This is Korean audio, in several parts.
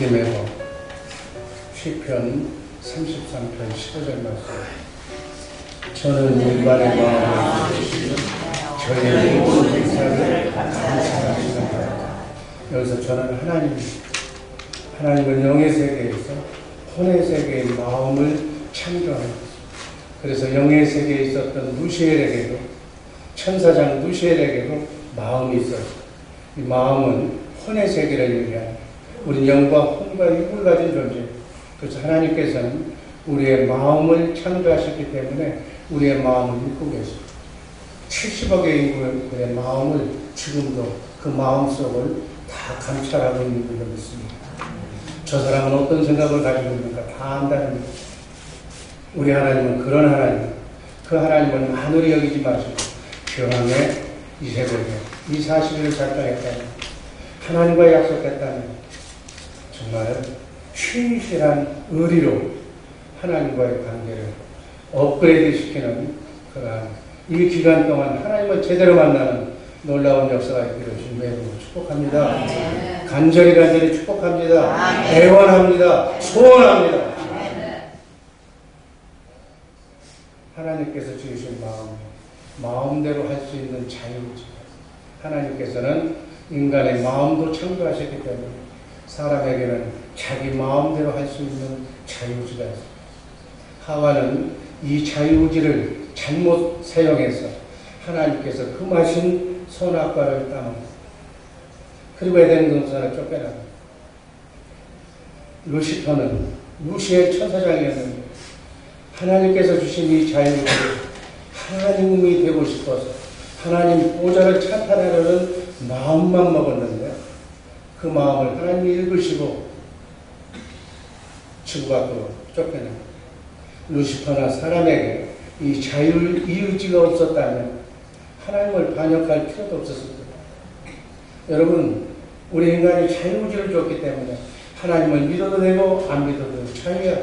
믿음의 법 시편 33편 15절 말씀. 저는 일반의 마음을 저의 모든 행사를 감찰하시는 여기서 저는 하나님은 영의 세계에서 혼의 세계의 마음을 창조하는 것. 그래서 영의 세계에 있었던 누시엘에게도 천사장 누시엘에게도 마음이 있었어요. 이 마음은 혼의 세계를 얘기합니다. 우리 영과 혼과 육을 가진 존재. 그래서 하나님께서는 우리의 마음을 창조하셨기 때문에 우리의 마음을 읽고 계십니다. 70억의 인구의 마음을 지금도 그 마음속을 다 감찰하고 있는 줄로 믿습니다. 저 사람은 어떤 생각을 가지고 있는가 다 안다는 거예요. 우리 하나님은 그런 하나님. 그 하나님은 만홀히 여기지 마시고 교황의 이 새벽에 이 사실을 작성했다면 하나님과 약속했다면 정말 신실한 의리로 하나님과의 관계를 업그레이드 시키는 그러한 이 기간 동안 하나님을 제대로 만나는 놀라운 역사가 있기를 주님의 이름으로 축복합니다. 간절히 축복합니다. 애원합니다. 소원합니다. 하나님께서 주신 마음대로 할 수 있는 자유의지. 하나님께서는 인간의 마음도 창조하셨기 때문에 사람에게는 자기 마음대로 할 수 있는 자유의지가 있습니다. 하와는 이 자유의지를 잘못 사용해서 하나님께서 금하신 선악과를 따먹습니다. 그리고 에덴 동산을 쫓겨납니다. 루시퍼는 루시의 천사장이었는데 하나님께서 주신 이 자유의지를 하나님이 되고 싶어서 하나님 보좌를 찬탄하려는 마음만 먹었는데 그 마음을 하나님이 읽으시고 지구 밖으로 쫓겨납니다. 루시퍼나 사람에게 이 자유의지가 없었다면 하나님을 반역할 필요도 없었을 거예요. 여러분, 우리 인간이 자유의지를 줬기 때문에 하나님을 믿어도 되고 안 믿어도 되고 자유야.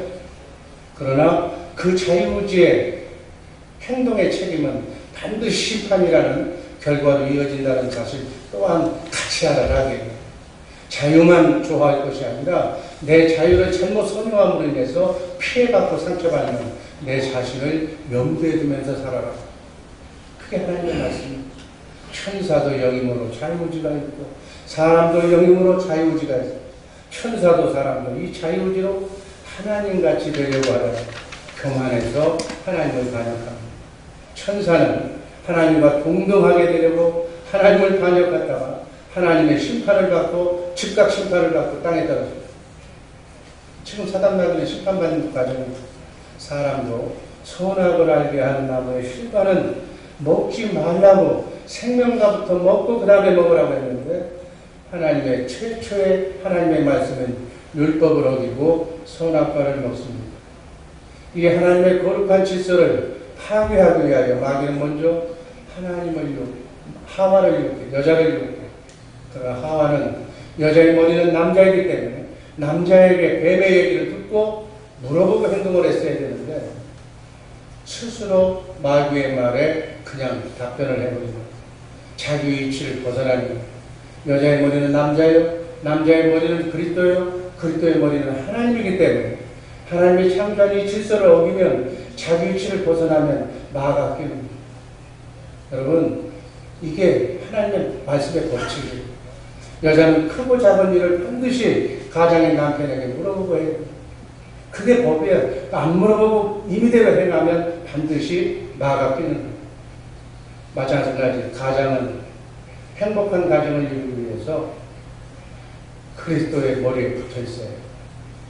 그러나 그 자유의지의 행동의 책임은 반드시 심판이라는 결과로 이어진다는 사실 또한 같이 알아라. 자유만 좋아할 것이 아니라 내 자유를 잘못 선용함으로 인해서 피해받고 상처받는 내 자신을 염두에 두면서 살아라. 그게 하나님의 말씀입니다. 천사도 영임으로 자유의지가 있고 사람도 영임으로 자유의지가 있고 천사도 사람도 이 자유의지로 하나님같이 되려고 하다가 교만해서 하나님을 반역합니다. 천사는 하나님과 동등하게 되려고 하나님을 반역했다가 하나님의 심판을 받고 즉각 심판을 받고 땅에 떨어집니다. 지금 사단마귀는 심판받는 과정입니다. 사람도 선악을 알게 하는 나무의 실과는 먹지 말라고 생명과부터 먹고 그 다음에 먹으라고 했는데 하나님의 최초의 하나님의 말씀은 율법을 어기고 선악과를 먹습니다. 이게 하나님의 거룩한 질서를 파괴하기 위하여 마귀는 먼저 하나님을 유혹해, 하와를 유혹해, 여자를 유혹해. 그러나 하와는 여자의 머리는 남자이기 때문에 남자에게 뱀의 얘기를 듣고 물어보고 행동을 했어야 되는데 스스로 마귀의 말에 그냥 답변을 해버립니다. 자기 위치를 벗어나니 여자의 머리는 남자요, 남자의 머리는 그리스도요, 그리스도의 머리는 하나님이기 때문에 하나님이 창조한 이 질서를 어기면 자기 위치를 벗어나면 나아가 끼는 여러분, 이게 하나님의 말씀의 법칙이에요. 여자는 크고 작은 일을 반드시 가장의 남편에게 물어보고 해요. 그게 법이에요. 안 물어보고 임의대로 행하면 반드시 나아가 끼는 거예요. 마찬가지 가장은 행복한 가정을 이루기 위해서 그리스도의 머리에 붙어 있어요.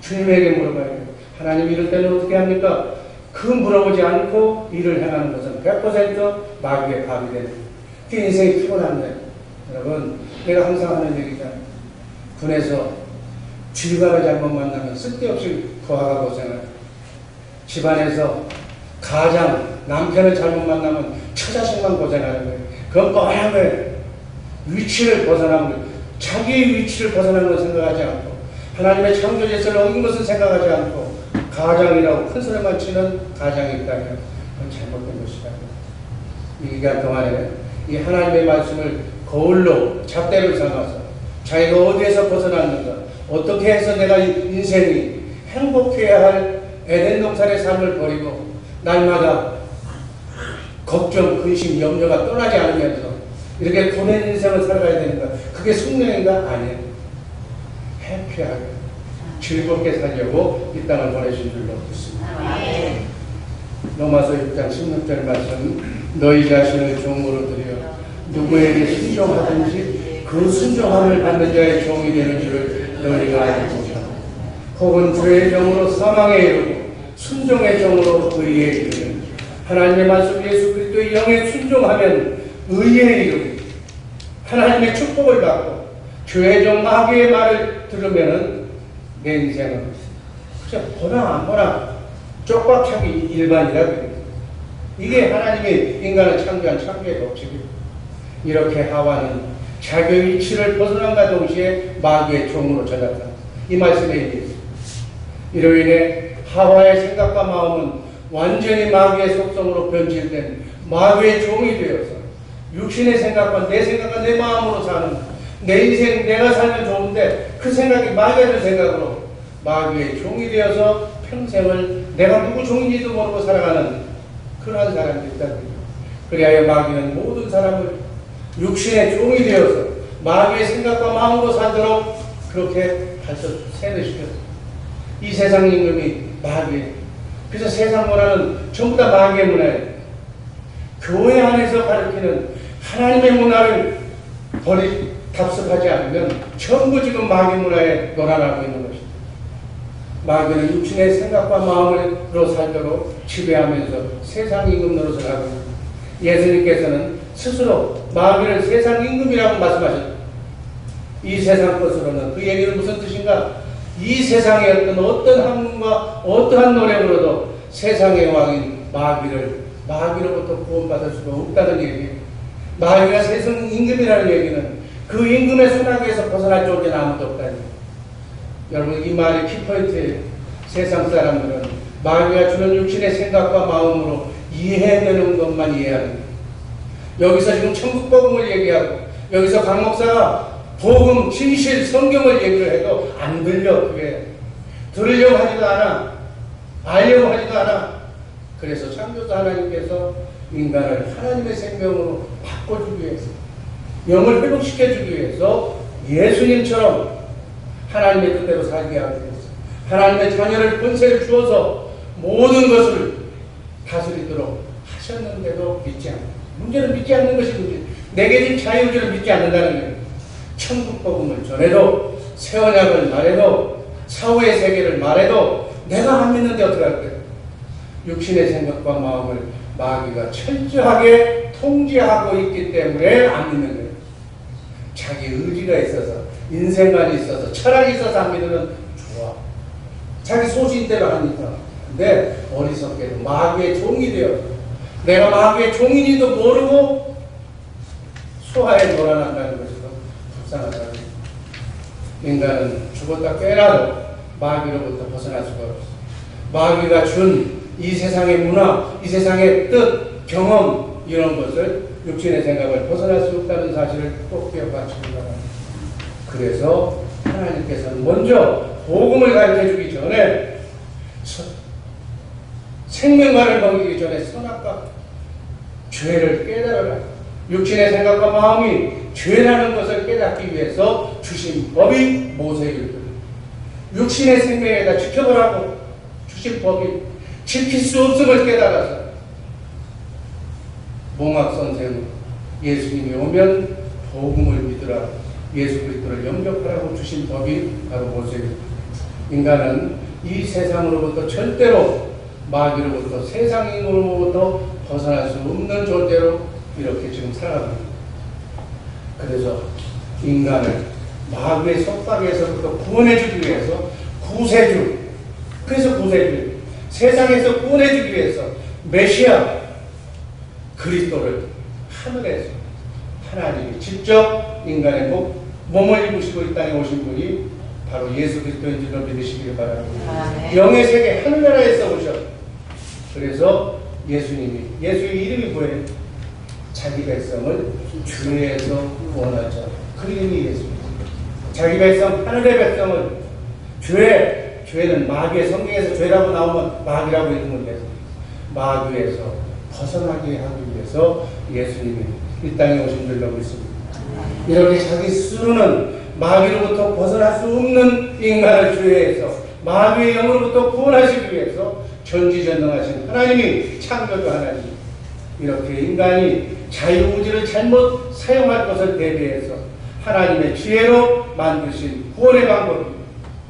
주님에게 물어봐야 돼요. 하나님 이럴 때는 어떻게 합니까? 그 물어보지 않고 일을 행하는 것은 100% 마귀의 밥이 되는 거예요. 그게 인생이 피곤한데 여러분, 내가 항상 하는 얘기잖아요. 군에서 지휘관을 잘못 만나면 쓸데없이 부하가 고생을. 집안에서 가장 남편을 잘못 만나면 처자식만 고생하는 거예요. 그건 뻔한 거예요. 위치를 벗어나는 거예요. 자기의 위치를 벗어나는 걸 생각하지 않고 하나님의 창조 질서를 어긴 것을 생각하지 않고 가장이라고 큰 소리만 치는 가장이 있다면 그건 잘못된 것이다. 이 기간 동안에 이 하나님의 말씀을 거울로 잣대를 삼아서 자기가 어디에서 벗어났는가, 어떻게 해서 내가 인생이 행복해야 할 에덴 동산의 삶을 버리고 날마다 걱정, 근심, 염려가 떠나지 않으면서 이렇게 고된 인생을 살아가야 되는가? 그게 숙명인가? 아니에요. 해피하게 즐겁게 살려고 이 땅을 보내신 줄로 믿습니다. 로마서 6장 16절 말씀, 너희 자신을 종으로 드려 누구에게 순종하든지 그 순종함을 받는 자의 종이 되는 줄을 너희가 알고 있다. 혹은 죄의 종으로 사망에 이르고 순종의 종으로 의에 이르는 하나님의 말씀 예수 그리스도의 영에 순종하면 의에 이르고 하나님의 축복을 받고 죄의 종 마귀의 말을 들으면은 내 인생은 그냥 보나 안 보나 쪽박차기 일반이라 그래요. 이게 하나님이 인간을 창조한 창조의 법칙이에요. 이렇게 하와는 자기의 이치를 벗어남과 동시에 마귀의 종으로 전락한다. 이 말씀에 의해서 이로 인해 하와의 생각과 마음은 완전히 마귀의 속성으로 변질된 마귀의 종이 되어서 육신의 생각과 내 생각과 내 마음으로 사는 내 인생 내가 살면 좋은데 그 생각이 마귀의 생각으로 마귀의 종이 되어서 평생을 내가 누구 종인지도 모르고 살아가는 그러한 사람들이 있다. 그리하여 마귀는 모든 사람을 육신의 종이 되어서 마귀의 생각과 마음으로 살도록 그렇게 세뇌시켰어요. 이 세상 임금이 마귀예요. 그래서 세상 문화는 전부 다 마귀의 문화예요. 교회 안에서 가르치는 하나님의 문화를 답습하지 않으면 전부 지금 마귀 문화에 놀아나고 있는 것입니다. 마귀는 육신의 생각과 마음으로 살도록 지배하면서 세상 임금 노릇을 하고 있습니다. 예수님께서는 스스로 마귀를 세상 임금이라고 말씀하셨습니다. 이 세상 것으로는 그 얘기는 무슨 뜻인가? 이 세상의 어떤 학문과 어떠한 노력으로도 세상의 왕인 마귀로부터 구원받을 수가 없다는 얘기예요. 마귀가 세상 임금이라는 얘기는 그 임금의 손아귀에서 벗어날 존재는 아무도 없다는 얘기예요. 여러분 이 말의 키포인트예요. 세상 사람들은 마귀가 주는 육신의 생각과 마음으로 이해되는 것만 이해하는 거예요. 여기서 지금 천국복음을 얘기하고 여기서 강 목사가 복음, 진실, 성경을 얘기를 해도 안 들려. 그게 들으려고 하지도 않아. 알려고 하지도 않아. 그래서 창조자 하나님께서 인간을 하나님의 생명으로 바꿔주기 위해서 영을 회복시켜주기 위해서 예수님처럼 하나님의 뜻대로 살게 하기 위해서 하나님의 자녀를 권세를 주어서 모든 것을 다스리도록 하셨는데도 믿지 않는 문제는 믿지 않는 것이 문제. 내게 준 자유의지를 믿지 않는다는 거예요. 천국 복음을 전해도 새 언약을 말해도 사후의 세계를 말해도 내가 안 믿는데 어떡할 거예요? 육신의 생각과 마음을 마귀가 철저하게 통제하고 있기 때문에 안 믿는 거예요. 자기 의지가 있어서 인생관이 있어서 철학이 있어서 안 믿으면 좋아. 자기 소신대로 하니까. 근데 어리석게도 마귀의 종이 되어서 내가 마귀의 종인지도 모르고 소하에 놀아난다는 것이 불쌍하다. 인간은 죽었다 깨어나도 마귀로부터 벗어날 수가 없어. 마귀가 준 이 세상의 문화, 이 세상의 뜻, 경험 이런 것을 육신의 생각을 벗어날 수 없다는 사실을 꼭 기억하시기 바랍니다. 그래서 하나님께서는 먼저 복음을 가르쳐주기 전에 생명과를 먹이기 전에 선악과 죄를 깨달아라. 육신의 생각과 마음이 죄라는 것을 깨닫기 위해서 주신 법이 모세율법. 육신의 생명에다 지켜보라고 주신 법이 지킬 수 없음을 깨달아서 몽학선생 예수님이 오면 복음을 믿으라. 예수 그리스도를 영접하라고 주신 법이 바로 모세율법. 인간은 이 세상으로부터 절대로 마귀로부터 세상으로부터 벗어날 수 없는 존재로 이렇게 지금 살아갑니다. 그래서 인간을 마귀의 속박에서부터 구원해주기 위해서 구세주, 그래서 구세주, 세상에서 구원해주기 위해서 메시아 그리스도를 하늘에서 하나님이 직접 인간의 몸을 입으시고 이 땅에 오신 분이 바로 예수 그리스도인 줄로 믿으시기를 바랍니다. 영의 세계 하늘나라에서 오셨. 그래서 예수의 이름이 뭐예요? 자기 백성을 죄에서 구원하자. 그 이름이 예수입니다. 자기 백성, 하늘의 백성을 죄는 마귀의, 성경에서 죄라고 나오면 마귀라고 읽으면 돼요. 마귀에서 벗어나게 하기 위해서 예수님이 이 땅에 오신 줄로 믿습니다. 이렇게 자기 스스로는 마귀로부터 벗어날 수 없는 인간을 죄에서 마귀의 영으로부터 구원하시기 위해서 전지전능하신 하나님이, 창조주 하나님, 이렇게 인간이 자유의지를 잘못 사용할 것을 대비해서 하나님의 지혜로 만드신 구원의 방법이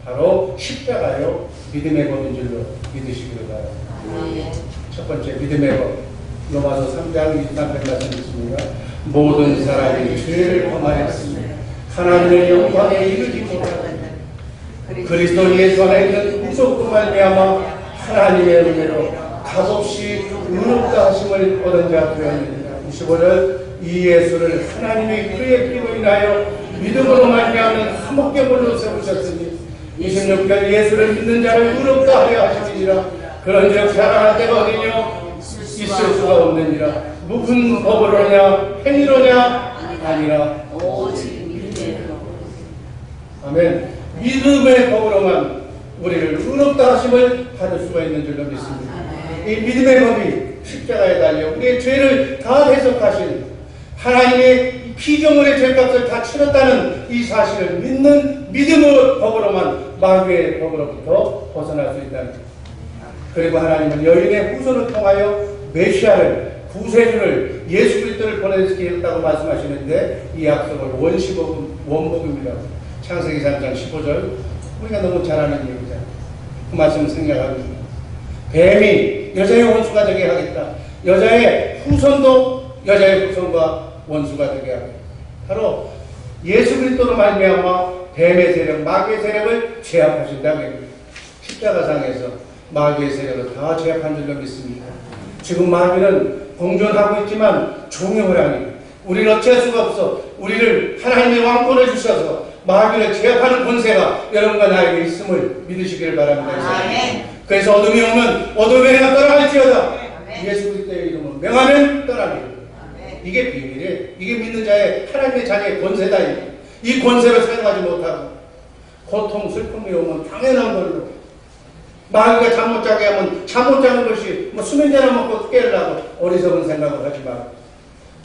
바로 십자가요, 믿음의 법인 줄로 믿으시기를 바랍니다. 첫 번째, 믿음의 법. 로마서 3장 23절 말씀 있습니다. 모든 사람이 죄를 범하였으며 하나님의 영광에 이르지 못하고 그리스도 예수 안에 있는 구속으로 말미암아 하나님의 은혜로 값없이 의롭다 하심을 얻은 자 되었느니라. 25절, 이 예수를 하나님이 그의 피로 인하여 믿음으로 말미암는 화목제물로 세우셨으니 26절, 예수를 믿는 자를 의롭다 하려 하심이니라. 그런즉 자랑할 데가 어디뇨? 있을 수가 없느니라. 무슨 법으로냐? 행위로냐? 아니라 오직 믿음의 법으로. 아멘. 믿음의 법으로만 우리를 의롭다 하심을 받을 수가 있는 줄로 믿습니다. 이 믿음의 법이 십자가에 달려 우리의 죄를 다 해석하신 하나님의 피조물의 죄값을 다 치렀다는 이 사실을 믿는 믿음의 법으로만 마귀의 법으로부터 벗어날 수 있다는 것. 그리고 하나님은 여인의 후손을 통하여 메시아를, 구세주를, 예수 그리스도를 보내주겠다고 말씀하시는데 이 약속을 원복음이라고. 창세기 3장 15절, 우리가 너무 잘 아는 얘기잖아요. 그 말씀 생각합니다. 뱀이 여자의 원수가 되게 하겠다. 여자의 후손도 여자의 후손과 원수가 되게 하겠다. 바로 예수 그리스도로 말미암아 뱀의 세력, 마귀의 세력을 제압하신다고 합니다. 십자가상에서 마귀의 세력을 다 제압한 줄로 믿습니다. 지금 마귀는 공존하고 있지만 종의 호랑이, 우리를 어찌할 수가 없어. 우리를 하나님의 왕권을 주셔서 마귀를 제압하는 권세가 여러분과 나에게 있음을 믿으시기를 바랍니다. 아멘. 그래서 어둠이 오면 어둠에 내가 떠나갈지어다. 아멘. 예수 그리스도의 이름은 명하면 떠나리라. 이게 비밀이에요. 이게 믿는 자의, 하나님의 자녀의 권세다. 이 권세를 사용하지 못하고 고통, 슬픔이 오면 당연한 걸로, 마귀가 잠 못 자게 하면 잠 못 자는 것이 뭐 수면제나 먹고 깨려고 어리석은 생각을 하지 마.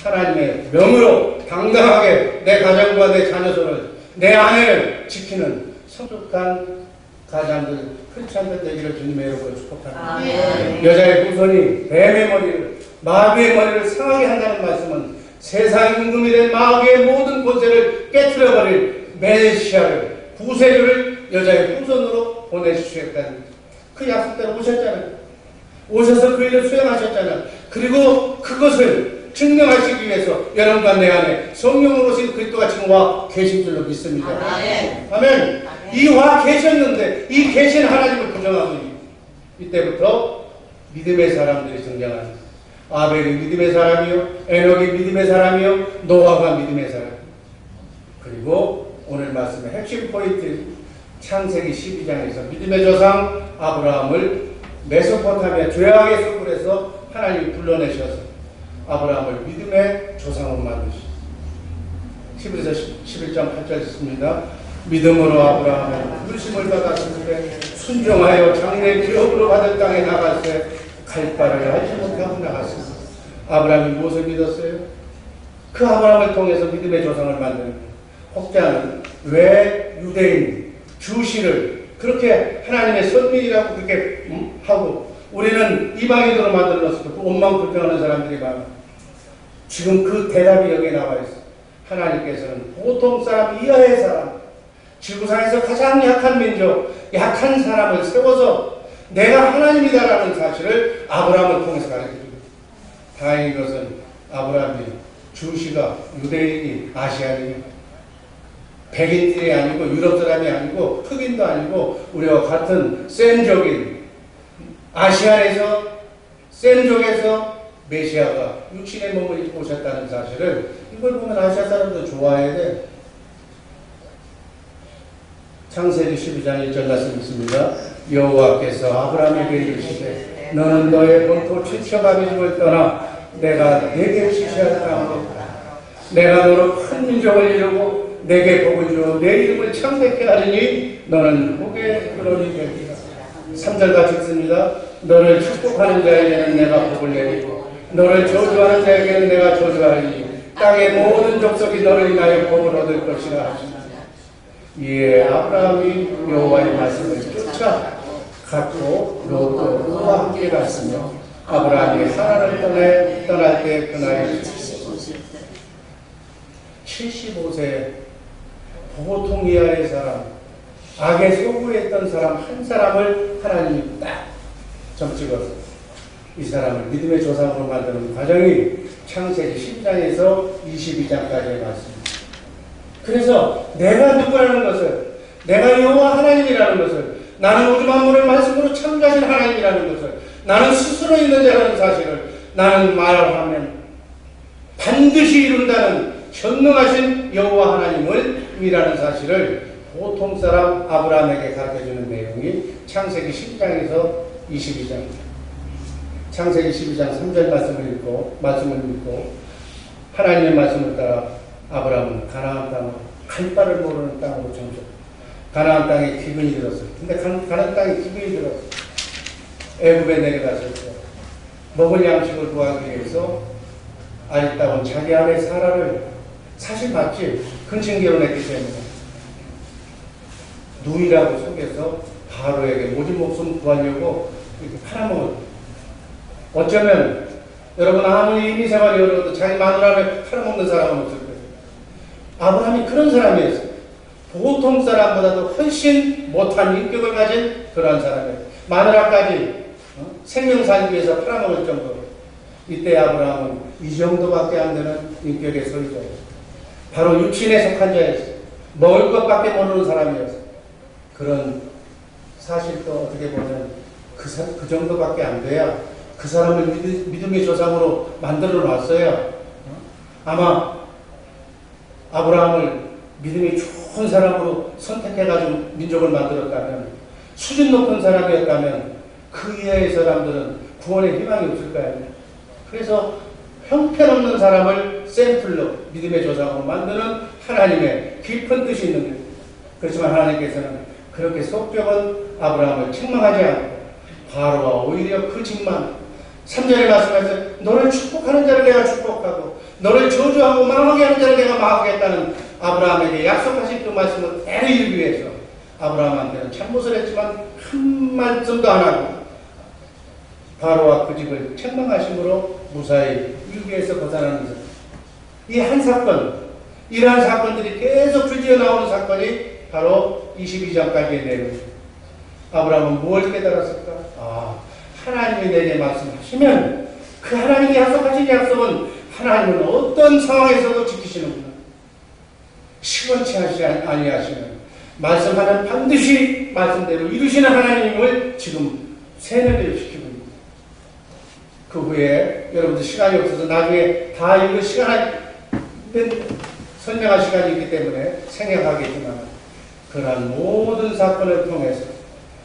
하나님의 명으로 당당하게 내 가정과 내 자녀들을, 내 아내를 지키는 성숙한 가장들, 크리스찬들 되기를 주님의 이름으로 축복합니다. 여자의 후손이 뱀의 머리를, 마귀의 머리를 상하게 한다는 말씀은 세상 임금이 된 마귀의 모든 권세를 깨트려버릴 메시아를, 구세주를 여자의 후손으로 보내주시겠다는 그 약속대로 오셨잖아요. 오셔서 그 일을 수행하셨잖아요. 그리고 그것을 증명하시기 위해서 여러분과 내 안에 성령으로 오신 그리스도가 지금 와 계신 줄로 믿습니다. 아멘. 아멘. 이 와 계셨는데 이 계신 하나님을 부정하고 이때부터 믿음의 사람들이 등장합니다. 아벨이 믿음의 사람이요, 에녹이 믿음의 사람이요, 노아가 믿음의 사람. 그리고 오늘 말씀의 핵심 포인트, 창세기 12장에서 믿음의 조상 아브라함을 메소포타미아 죄악의 숲에서 하나님이 불러내셔서 아브라함을 믿음의 조상으로 만드시죠. 11절 11.8절 있습니다. 믿음으로 아브라함은 부르심을 받았을 때 순종하여 장래 기업으로 받을 땅에 나갈 때 갈 바를 알지 못하고 나갔습니다. 아브라함이 무엇을 믿었어요? 그 아브라함을 통해서 믿음의 조상을 만드는 혹자는 왜 유대인, 주시를 그렇게 하나님의 선민이라고 그렇게 하고 우리는 이방인으로 만들어놨을 때 온망 불평하는 사람들이 많아. 지금 그 대답이 여기에 나와 있어. 하나님께서는 보통 사람 이하의 사람, 지구상에서 가장 약한 민족, 약한 사람을 세워서 내가 하나님이다라는 사실을 아브라함을 통해서 가르쳐줍니다. 다행인 것은 아브라함이 주시가 유대인이 아시아인이 백인들이 아니고 유럽 사람이 아니고 흑인도 아니고 우리와 같은 셈족인 아시아에서 셈족에서 메시아가 육신의 몸을 입고 오셨다는 사실을 이걸 보면 아시아 사람도 좋아해야 돼. 창세기 12장 1절 말씀 있습니다. 여호와께서 아브라함에게 이르시되 너는 너의 본토 칠처가미집을 떠나 내가 네게 지시할 땅으로 내가 너로 큰 민족을 이루고 내게 복을 주어 내 이름을 창대케 하리니 너는 복의 근원이 되리라. 3절 같이 읽습니다. 너를 축복하는 자에게는 내가 복을 내리고 너를 저주하는 자에게는 내가 저주하리니 땅의 모든 족속이 너를 인하여 복을 얻을 것이라 하시니 이에 아브라함이 여호와의 말씀을 쫓아 갔고 롯도 그와 함께 갔으며 아브라함이 하란을 떠날 때 그 나이 75세 보통 이하의 사람, 악에 소구했던 사람 한 사람을 하나님이 딱 점찍어서 이 사람을 믿음의 조상으로 만드는 과정이 창세기 10장에서 22장까지의 말씀입니다. 그래서 내가 누구라는 것을, 내가 여호와 하나님이라는 것을, 나는 우주 만물을 말씀으로 창조하신 하나님이라는 것을, 나는 스스로 있는 자라는 사실을 나는 말하면 반드시 이룬다는 전능하신 여호와 하나님을 이라는 사실을 보통 사람 아브라함에게 가르쳐주는 내용이 창세기 10장에서 22장입니다. 창세기 12장 3절 말씀을 믿고 하나님의 말씀을 따라 아브라함은 가나안 땅으로 갈 바를 모르는 땅으로 정적. 가나안 땅에 기근이 들었어요. 근데 가나안 땅에 기근이 들었어요. 애굽에 내려갔을 때 먹을 양식을 구하기 위해서 아리따운 자기 아내 사라를 사실 맞지 근친 결혼했기 때문에 누이라고 속여서 바로에게 모진 목숨 구하려고 이렇게 팔아먹었어요. 어쩌면 여러분 아무리 이민 생활이 어려워도 자기 마누라를 팔아먹는 사람은 없을 거예요. 아브라함이 그런 사람이었어요. 보통 사람보다도 훨씬 못한 인격을 가진 그러한 사람이에요. 마누라까지 생명 살기 위해서 팔아먹을 정도로. 이때 아브라함은 이 정도밖에 안 되는 인격의 소유자였어요. 바로 육신에 속한 자였어요. 먹을 것밖에 모르는 사람이었어요. 그런 사실도 어떻게 보면 그 정도밖에 안 돼야 그 사람을 믿음의 조상으로 만들어 놨어요. 아마 아브라함을 믿음이 좋은 사람으로 선택해가지고 민족을 만들었다면, 수준 높은 사람이었다면 그 이하의 사람들은 구원의 희망이 없을 거 아니에요. 그래서 형편없는 사람을 샘플로 믿음의 조상으로 만드는 하나님의 깊은 뜻이 있는 거예요. 그렇지만 하나님께서는 그렇게 속적은 아브라함을 책망하지 않고 바로와 오히려 그 집만 3절에 말씀하셔서 너를 축복하는 자를 내가 축복하고 너를 저주하고 망하게 하는 자를 내가 망하겠다는 아브라함에게 약속하신 그 말씀을 대로 이루기 위해서 아브라함한테는 잘못을 했지만 한 말씀도 안 하고 바로와 그 집을 책망하심으로 무사히 위기에서 벗어나는 것. 이 한 사건, 이러한 사건들이 계속 줄지어 나오는 사건이 바로 22장까지의 내용입니다. 아브라함은 무엇을 깨달았을까? 하나님이 내게 말씀하시면 그 하나님이 약속하신 약속은 하나님은 어떤 상황에서도 지키시는구나. 시원치 아니하시면 말씀하는 반드시 말씀대로 이루시는 하나님을 지금 세뇌를 시키고 있습니다. 그 후에 여러분들 시간이 없어서 나중에 다 이거 설명할 시간이 있기 때문에 생략하겠지만 그러한 모든 사건을 통해서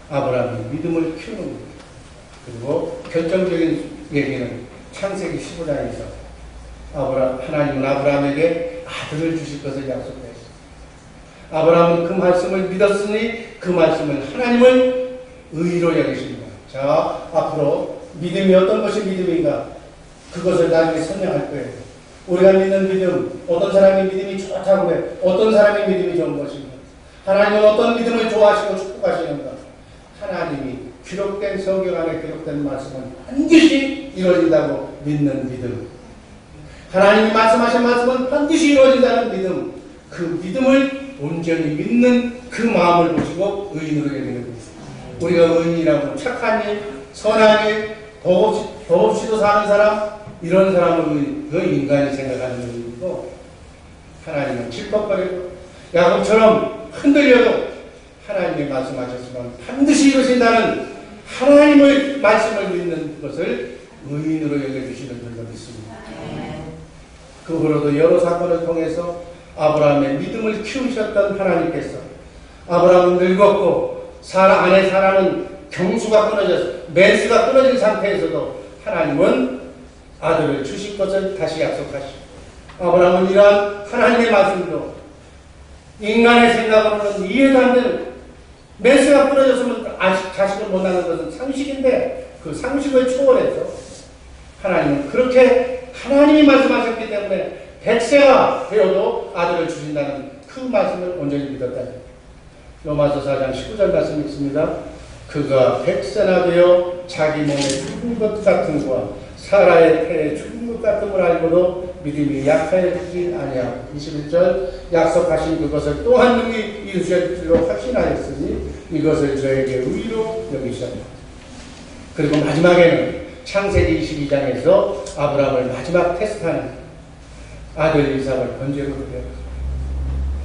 아브라함이 믿음을 키우는 겁니다. 그리고 결정적인 얘기는 창세기 15장에서 하나님은 아브라함에게 아들을 주실 것을 약속했습니다. 아브라함은 그 말씀을 믿었으니 그 말씀은 하나님을 의로 여기십니다. 자, 앞으로 믿음이 어떤 것이 믿음인가? 그것을 나중에 설명할 거예요. 우리가 믿는 믿음, 어떤 사람이 믿음이 좋다고 해, 어떤 사람이 믿음이 좋은 것인가? 하나님은 어떤 믿음을 좋아하시고 축복하시는가? 하나님이 기록된 성경 안에 기록된 말씀은 반드시 이루어진다고 믿는 믿음. 하나님이 말씀하신 말씀은 반드시 이루어진다는 믿음. 그 믿음을 온전히 믿는 그 마음을 보시고 의인으로 여기는 겁니다. 우리가 의인이라고 착한 일, 선한 일, 더 없이도 사는 사람, 이런 사람을 그 인간이 생각하는 의인이고, 하나님은 질퍽거리고 야곱처럼 흔들려도 하나님이 말씀하셨지만 반드시 이루신다는 하나님의 말씀을 믿는 것을 의인으로 여겨주시는 줄로 믿습니다. 그 후로도 여러 사건을 통해서 아브라함의 믿음을 키우셨던 하나님께서 아브라함은 늙었고 아내 사라는 경수가 끊어져서 맨수가 끊어진 상태에서도 하나님은 아들을 주실 것을 다시 약속하시고 아브라함은 이러한 하나님의 말씀도 인간의 생각으로는 이해도 안 되는 메스가 끊어졌으면 자식을 못 낳는 것은 상식인데 그 상식을 초월해서 하나님은 그렇게 하나님이 말씀하셨기 때문에 100세가 되어도 아들을 주신다는 그 말씀을 온전히 믿었다. 로마서 4장 19절 말씀이 있습니다. 그가 100세나 되어 자기 몸에 죽은 것 같은 것과 사라의 태에 죽은 것 같음을 알고도 믿음이 약하여지지 아니하고 21절 약속하신 그것을 또한 능히 이루실 줄로 확신하였으니 이것을 저에게 의로 여기셨다. 그리고 마지막에는 창세기 22장에서 아브라함을 마지막 테스트하는 아들 이삭을 번제로 드려요.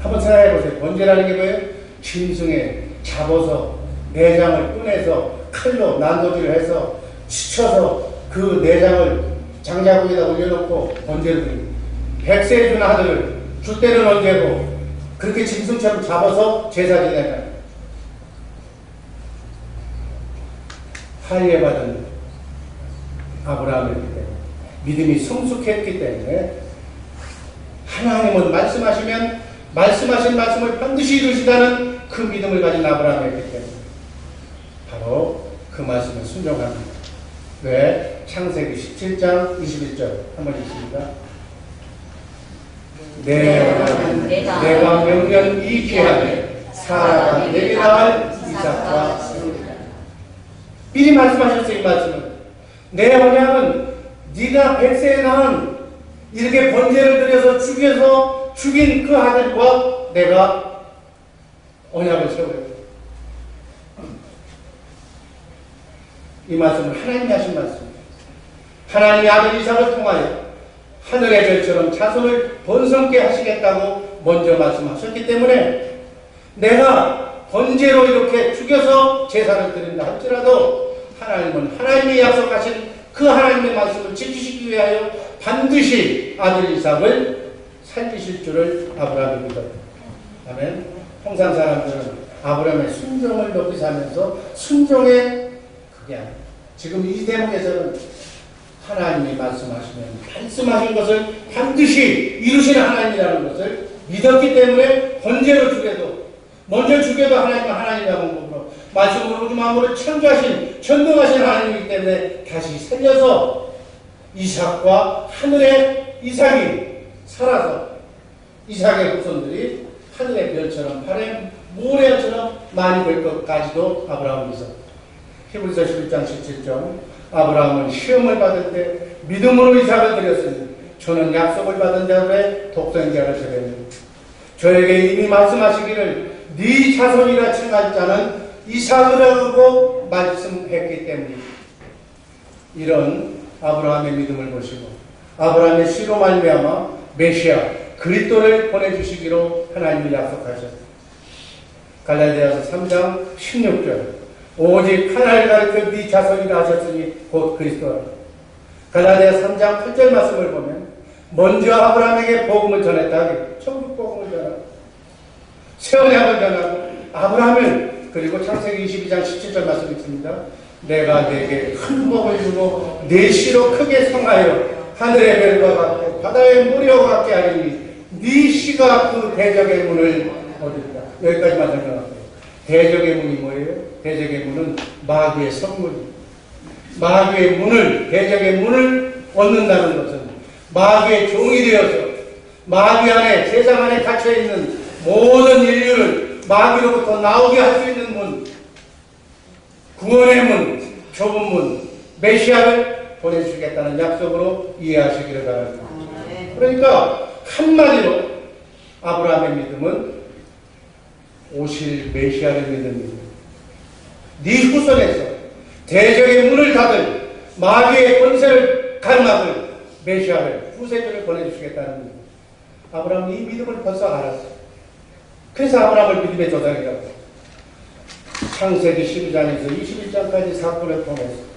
한번 생각해 보세요. 번제라는 게 뭐예요? 짐승에 잡아서 내장을 꺼내서 칼로 난도질을 해서 치쳐서 그 내장을 장자국에다 올려놓고 번제를 드립니다. 100세에 준 아들을 줄 때는 언제고 그렇게 짐승처럼 잡아서 제사 지내는 할례 받은 아브라함이었기 때문에 믿음이 성숙했기 때문에 하나님은 말씀하시면 말씀하신 말씀을 반드시 이루시다는 그 믿음을 가진 아브라함이었기 때문에 바로 그 말씀을 순종합니다. 왜? 창세기 17장 21절 한번 읽습니다. 내가 명년 이기하되 사라가 내게 낳을 이삭과 미리 말씀하셨어요. 이 말씀은 내 언약은 네가 100세에 낳은 이렇게 번제를 드려서 죽여서 죽인 그 아들과 내가 언약을 세워요. 이 말씀은 하나님이 하신 말씀입니다. 하나님이 아들 이삭을 통하여 하늘의 별처럼 자손을 번성케 하시겠다고 먼저 말씀하셨기 때문에 내가 번제로 이렇게 죽여서 제사를 드린다 할지라도 하나님은 하나님이 약속하신 그 하나님의 말씀을 지키시기 위하여 반드시 아들 이삭을 살리실 줄을 아브라함이 믿었다. 아멘. 통상 사람들은 아브라함의 순종을 높이 사면서 순종의 그게 아니에요. 지금 이 대목에서는 하나님이 말씀하신 것을 반드시 이루시는 하나님이라는 것을 믿었기 때문에 번제로 죽여도 먼저 죽여도 하나님은 하나님이라고 방법으로 말씀으로 마음으로 창조하신 전능하신 하나님이기 때문에 다시 살려서 이삭과 하늘의 이삭이 살아서 이삭의 후손들이 하늘의 별처럼 발의 모래처럼 많이 될 것까지도 아브라함이 있었다. 히브리서 11장 17절 아브라함은 시험을 받을 때 믿음으로 이삭을 드렸으니 저는 약속을 받은 자들의 독생자를 드렸느니 저에게 이미 말씀하시기를 네 자손이라 칭할 자는 이삭이라고 말씀했기 때문입니다. 이런 아브라함의 믿음을 보시고 아브라함의 씨로 말미암아 메시아 그리스도를 보내주시기로 하나님이 약속하셨습니다. 갈라디아서 3장 16절 오직 하나를 가르쳐 네 자손이라 하셨으니 곧 그리스도라. 갈라디아 3장 8절 말씀을 보면 먼저 아브라함에게 복음을 전했다. 천국 복음을 전하고 새 언약을 전하고 아브라함을 그리고 창세기 22장 17절 말씀이 있습니다. 내가 내게 큰 복을 주고 내 씨로 크게 성하여 하늘의 별과 같고 바다의 모래와 같게 하리니 네 씨가 그 대적의 문을 얻으리라. 여기까지만 설명할게요. 대적의 문이 뭐예요? 대적의 문은 마귀의 선물입니다. 마귀의 문을, 대적의 문을 얻는다는 것은 마귀의 종이 되어서 마귀 안에, 세상 안에 갇혀있는 모든 인류를 마귀로부터 나오게 할 수 있는 문, 구원의 문, 좁은 문, 메시아를 보내주시겠다는 약속으로 이해하시기를 바랍니다. 그러니까 한마디로 아브라함의 믿음은 오실 메시아를 믿는 믿음. 네 후손에서 대적의 문을 닫을 마귀의 권세를 가름막을 메시아를 후세들을 보내주시겠다는 믿음. 아브라함이 이 믿음을 벌써 알았어요. 그래서 아브라함을 믿음의 조상이라고. 창세기 12장에서 21장까지 사건을 통해서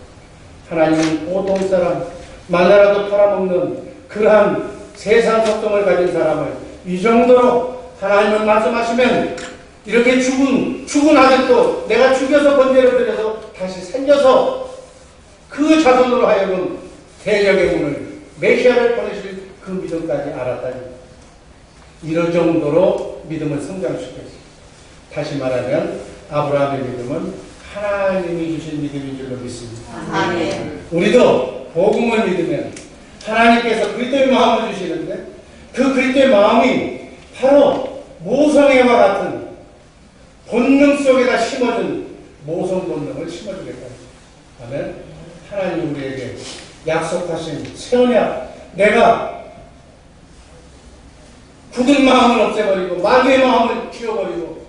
하나님은 보통 사람, 말라라도 팔아먹는 그러한 세상 속성을 가진 사람을 이 정도로 하나님은 말씀하시면 이렇게 죽은 아들도 내가 죽여서 번제를 드려서 다시 살려서 그 자손으로 하여금 대적의 문을 메시아를 보내실 그 믿음까지 알았다니 이럴 정도로 믿음을 성장시켰습니다. 다시 말하면 아브라함의 믿음은 하나님이 주신 믿음인 줄로 믿습니다. 아멘. 우리도 복음을 믿으면 하나님께서 그리스도의 마음을 주시는데 그 그리스도의 마음이 바로 모성애와 같은 본능 속에다 심어준 모성 본능을 심어주겠다. 아멘. 하나님 우리에게 약속하신 새 언약, 내가 굳은 마음을 없애버리고 마귀의 마음을 키워버리고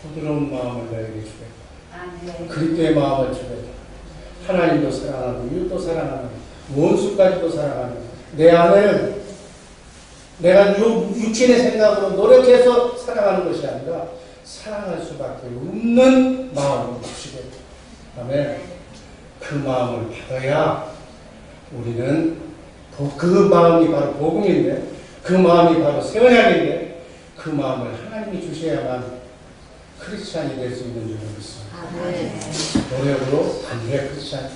부드러운 마음을 너에게 주겠다. 그리스도의 마음을 주겠다. 하나님도 사랑하고 이웃도 사랑하는 원수까지도 사랑하는 내 안에는 내가 육신의 생각으로 노력해서 사랑하는 것이 아니라 사랑할 수밖에 없는 마음을 주시겠다. 아멘. 그 마음을 받아야 우리는 그 마음이 바로 복음인데 그 마음이 바로 새 언약인데 그 마음을 하나님이 주셔야만 크리스찬이 될 수 있는 줄로 믿습니다. 노력으로 안 돼 크리스찬.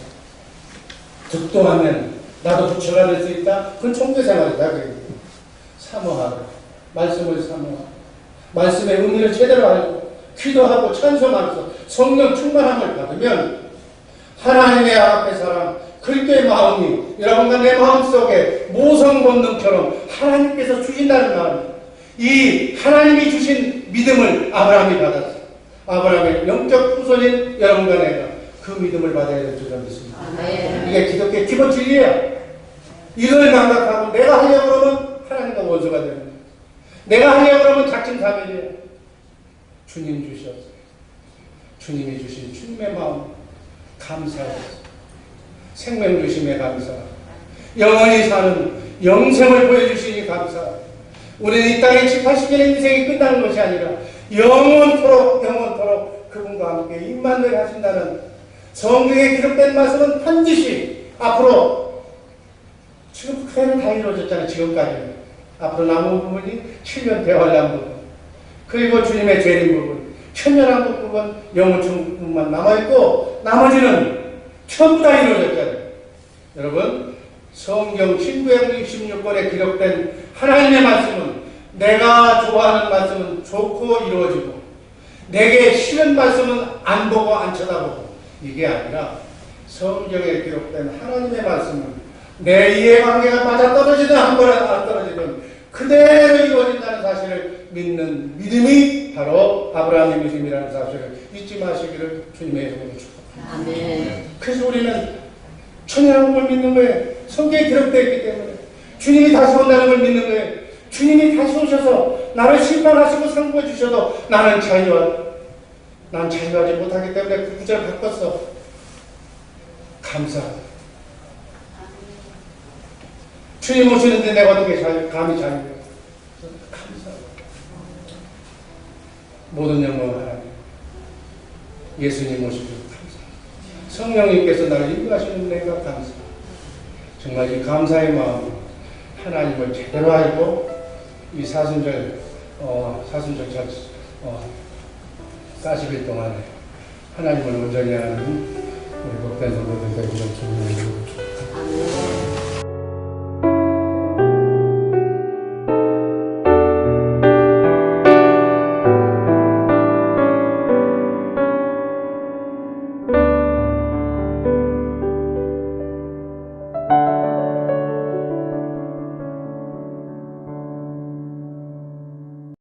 득도하면 나도 부처가 될 수 있다. 그건 종교생활이다. 사모하고 말씀을 사모하고 말씀의 의미를 제대로 알고 기도하고 찬송하면서 성령 충만함을 받으면 하나님의 앞에 사랑 그리스도의 마음이 여러분과 내 마음속에 모성 본능처럼 하나님께서 주신다는 마음, 이 하나님이 주신 믿음을 아브라함이 받았어요. 아브라함의 영적 후손인 여러분과 내가 그 믿음을 받아야 될 줄로 믿습니다. 이게 기독교의 기본 진리예요. 이걸 망각하고 내가 하려고 그러면 하나님과 원수가 됩니다. 내가 하려고 그러면 작심삼일이에요. 주님 주셨어요. 주님이 주신 주님의 마음 감사해요. 생명 주심에 감사. 영원히 사는 영생을 보여주시니 감사. 우리는 이 땅에 70, 80년의 인생이 끝나는 것이 아니라 영원토록 그분과 함께 임만을 하신다는 성경에 기록된 말씀은 반드시 앞으로 지금 그대로 다 이루어졌잖아요. 지금까지는. 앞으로 남은 부분이 7년 대환란 부분, 그리고 주님의 재림 부분, 천년왕국 부분, 영원천국만 남아있고 나머지는 전부 다 이루어졌잖아요. 여러분, 성경 신구약 66권에 기록된 하나님의 말씀은 내가 좋아하는 말씀은 좋고 이루어지고 내게 싫은 말씀은 안 보고 안 쳐다보고 이게 아니라 성경에 기록된 하나님의 말씀은 내 이해관계가 맞아떨어지든 한 번 안 떨어지든 그대로 이루어진다는 사실을 믿는 믿음이 바로 아브라함의 믿음이라는 사실을 잊지 마시기를 주님의 이름으로 축복합니다. 그래서 우리는 천연왕국을 믿는 거예요. 성경에 기록되어 있기 때문에 주님이 다시 온다는 걸 믿는 거예요. 주님이 다시 오셔서 나를 심판하시고 상부해 주셔도 난 자유하지 못하기 때문에 그 구절을 바꿨어. 감사합니다. 주님 오시는데 내가 어떻게 감히 자유해요? 감사합니다. 모든 영광을 하나님, 예수님 오시고 감사합니다. 성령님께서 나를 인도하시는 내가 감사합니다. 정말 이 감사의 마음, 하나님을 제대로 알고 이 사순절 40일 동안에 하나님을 온전히 하는 우리 복된 성도들과 이런 주님을